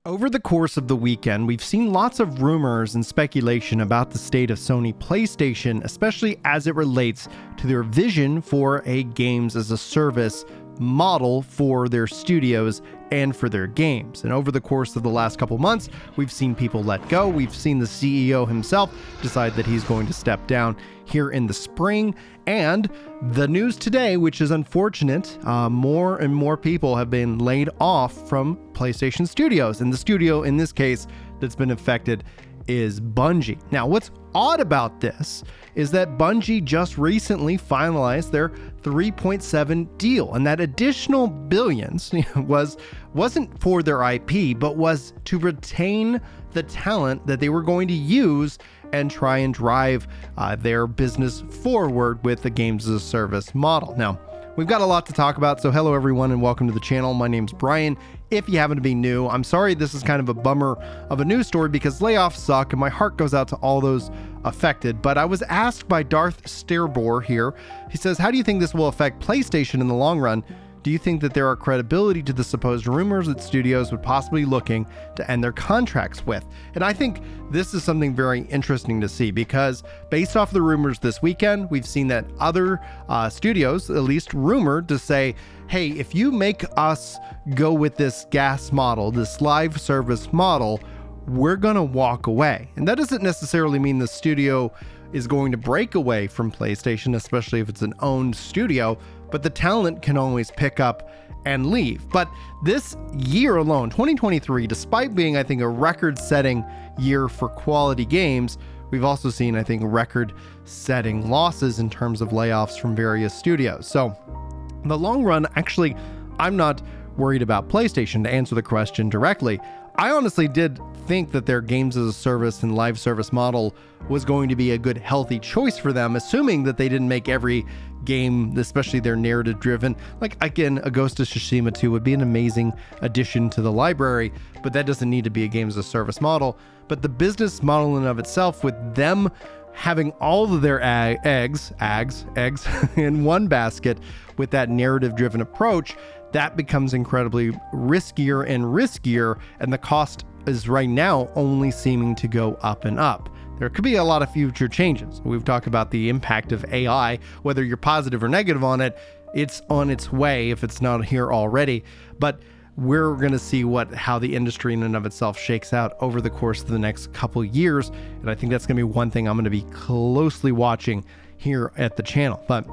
Over the course of the weekend, we've seen lots of rumors and speculation about the state of Sony PlayStation, especially as it relates to their vision for a games as a service model for their studios and for their games. And over the course of the last couple months, we've seen people let go. We've seen the CEO himself decide that he's going to step down here in the spring. And the news today, which is unfortunate, more and more people have been laid off from PlayStation Studios. And the studio in this case that's been affected is Bungie. Now, what's odd about this is that Bungie just recently finalized their 3.7 deal, and that additional billions wasn't for their IP, but was to retain the talent that they were going to use and try and drive their business forward with the games as a service model. Now, we've got a lot to talk about, so hello everyone and welcome to the channel. My name's Brian. If you happen to be new, I'm sorry this is kind of a bummer of a news story because layoffs suck and my heart goes out to all those affected. But I was asked by Darth Sterbor here. He says, how do you think this will affect PlayStation in the long run? Do you think that there are credibility to the supposed rumors that studios would possibly be looking to end their contracts with? And I think this is something very interesting to see because based off the rumors this weekend, we've seen that other studios, at least rumored to say, hey, if you make us go with this gas model, this live service model, we're going to walk away. And that doesn't necessarily mean the studio is going to break away from PlayStation, especially if it's an owned studio, but the talent can always pick up and leave. But this year alone, 2023, despite being, I think, a record-setting year for quality games, we've also seen, I think, record-setting losses in terms of layoffs from various studios. So in the long run, actually, I'm not worried about PlayStation, to answer the question directly. I honestly did think that their games as a service and live service model was going to be a good, healthy choice for them, assuming that they didn't make every game, especially their narrative driven. Like, again, a Ghost of Tsushima 2 would be an amazing addition to the library, but that doesn't need to be a games as a service model. But the business model in and of itself, with them having all of their eggs in one basket with that narrative driven approach, that becomes incredibly riskier and riskier, and the cost is right now only seeming to go up and up. There could be a lot of future changes. We've talked about the impact of AI, whether you're positive or negative on it, it's on its way if it's not here already. But we're going to see how the industry in and of itself shakes out over the course of the next couple years. And I think that's going to be one thing I'm going to be closely watching here at the channel. But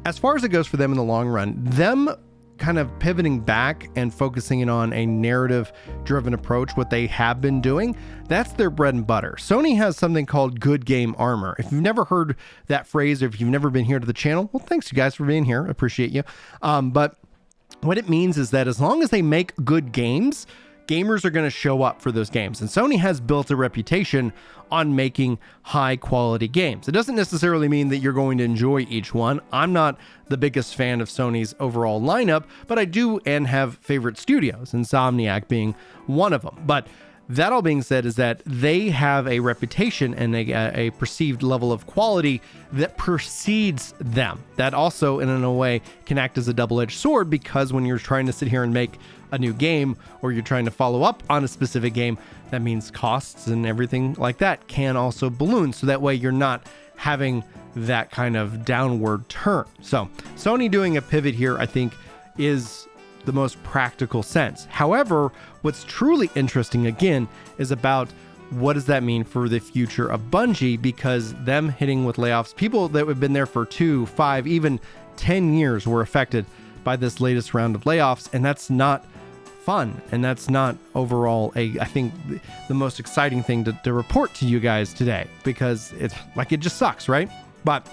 as far as it goes for them in the long run, them kind of pivoting back and focusing in on a narrative driven approach, what they have been doing, that's their bread and butter. Sony has something called good game armor. If you've never heard that phrase, or if you've never been here to the channel, well, thanks you guys for being here. I appreciate you. But what it means is that as long as they make good games, gamers are going to show up for those games. And Sony has built a reputation on making high quality games. It doesn't necessarily mean that you're going to enjoy each one. I'm not the biggest fan of Sony's overall lineup, but I do and have favorite studios, Insomniac being one of them. But that all being said is that they have a reputation and a perceived level of quality that precedes them. That also, in a way, can act as a double-edged sword, because when you're trying to sit here and make a new game, or you're trying to follow up on a specific game, that means costs and everything like that can also balloon. So that way you're not having that kind of downward turn. So Sony doing a pivot here, I think, is the most practical sense. However, what's truly interesting again is about what does that mean for the future of Bungie, because them hitting with layoffs, people that have been there for 2, 5, even 10 years were affected by this latest round of layoffs, and that's not fun, and that's not overall I think the most exciting thing to report to you guys today, because it just sucks, right? But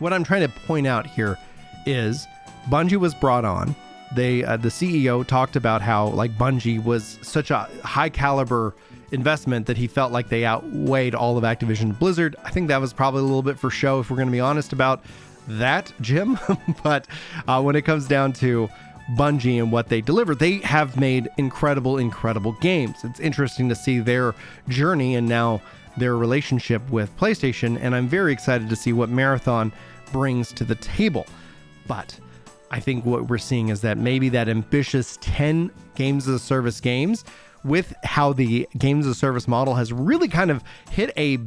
what I'm trying to point out here is Bungie was brought on. The CEO talked about how Bungie was such a high caliber investment that he felt like they outweighed all of Activision Blizzard. I think that was probably a little bit for show, if we're going to be honest about that, Jim. But when it comes down to Bungie and what they deliver, they have made incredible games. It's interesting to see their journey and now their relationship with PlayStation, and I'm very excited to see what Marathon brings to the table. But I think what we're seeing is that maybe that ambitious 10 games as a service games with how the games as a service model has really kind of hit a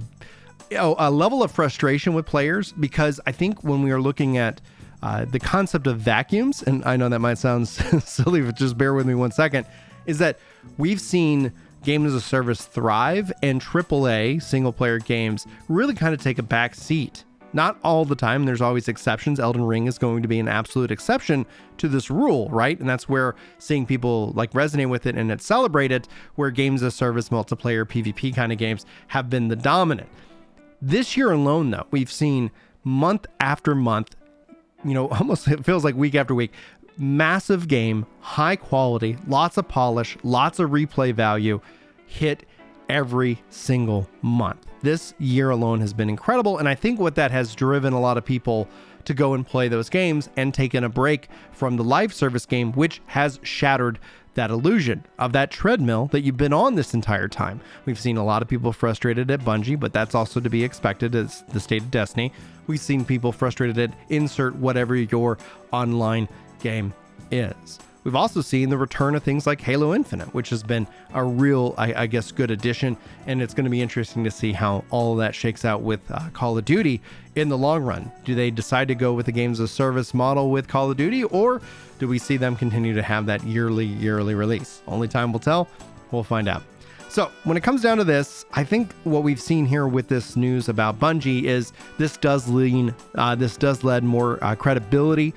level of frustration with players, because I think when we are looking at the concept of vacuums, and I know that might sound silly, but just bear with me 1 second, is that we've seen games as a service thrive and AAA single player games really kind of take a back seat. Not all the time. There's always exceptions. Elden Ring is going to be an absolute exception to this rule, right? And that's where seeing people like resonate with it and celebrate it, where games as a service, multiplayer, PvP kind of games have been the dominant. This year alone, though, we've seen month after month, almost it feels like week after week, massive game, high quality, lots of polish, lots of replay value hit every single month. This year alone has been incredible, and I think what that has driven a lot of people to go and play those games and taken a break from the live service game, which has shattered that illusion of that treadmill that you've been on this entire time. We've seen a lot of people frustrated at Bungie, but that's also to be expected as the state of Destiny. We've seen people frustrated at insert whatever your online game is. We've also seen the return of things like Halo Infinite, which has been a real, I guess, good addition. And it's going to be interesting to see how all of that shakes out with Call of Duty in the long run. Do they decide to go with the games as a service model with Call of Duty, or do we see them continue to have that yearly release? Only time will tell. We'll find out. So when it comes down to this, I think what we've seen here with this news about Bungie is this does lend more credibility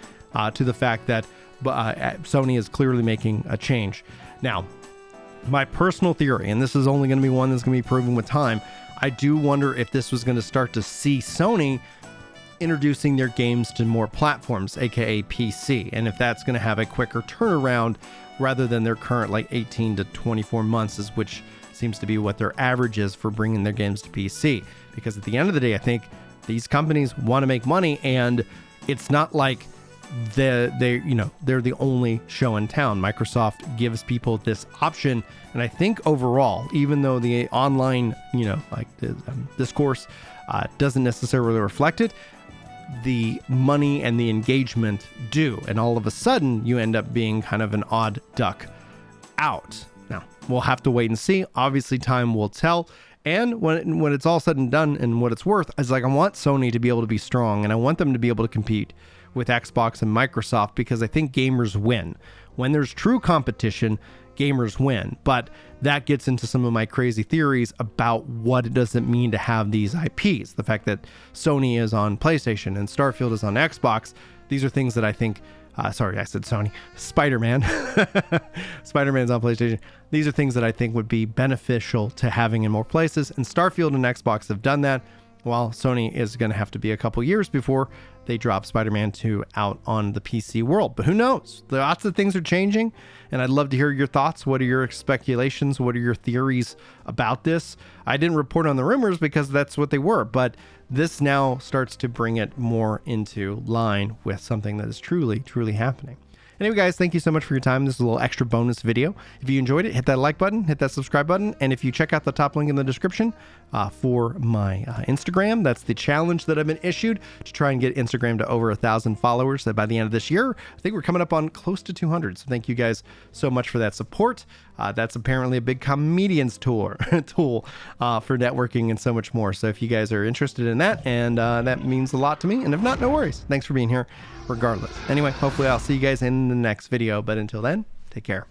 to the fact that Sony is clearly making a change. Now, my personal theory, and this is only going to be one that's going to be proven with time, I do wonder if this was going to start to see Sony introducing their games to more platforms, aka PC, and if that's going to have a quicker turnaround rather than their current 18 to 24 months, is which seems to be what their average is for bringing their games to PC. Because at the end of the day, I think these companies want to make money, and it's not like they're the only show in town. Microsoft gives people this option, and I think overall, even though the online discourse doesn't necessarily reflect it, the money and the engagement do, and all of a sudden you end up being kind of an odd duck out. Now we'll have to wait and see. Obviously time will tell, and when it's all said and done and what it's worth, is I want Sony to be able to be strong, and I want them to be able to compete with Xbox and Microsoft, because I think gamers win. When there's true competition, gamers win. But that gets into some of my crazy theories about what does it mean to have these IPs. The fact that Sony is on PlayStation and Starfield is on Xbox, these are things that I think, sorry, I said Sony, Spider-Man. Spider-Man's on PlayStation. These are things that I think would be beneficial to having in more places, and Starfield and Xbox have done that, while Sony is going to have to be a couple years before they drop Spider-Man 2 out on the PC world. But who knows? Lots of things are changing, and I'd love to hear your thoughts. What are your speculations? What are your theories about this? I didn't report on the rumors because that's what they were, but this now starts to bring it more into line with something that is truly happening. Anyway, guys, thank you so much for your time. This is a little extra bonus video. If you enjoyed it, hit that like button, hit that subscribe button, and if you check out the top link in the description for my Instagram, that's the challenge that I've been issued to try and get Instagram to over 1,000 followers by the end of this year. I think we're coming up on close to 200, so thank you guys so much for that support. That's apparently a big comedian's tool for networking and so much more. So if you guys are interested in that, and that means a lot to me, and if not, no worries. Thanks for being here regardless. Anyway, hopefully I'll see you guys in the next video, but until then, take care.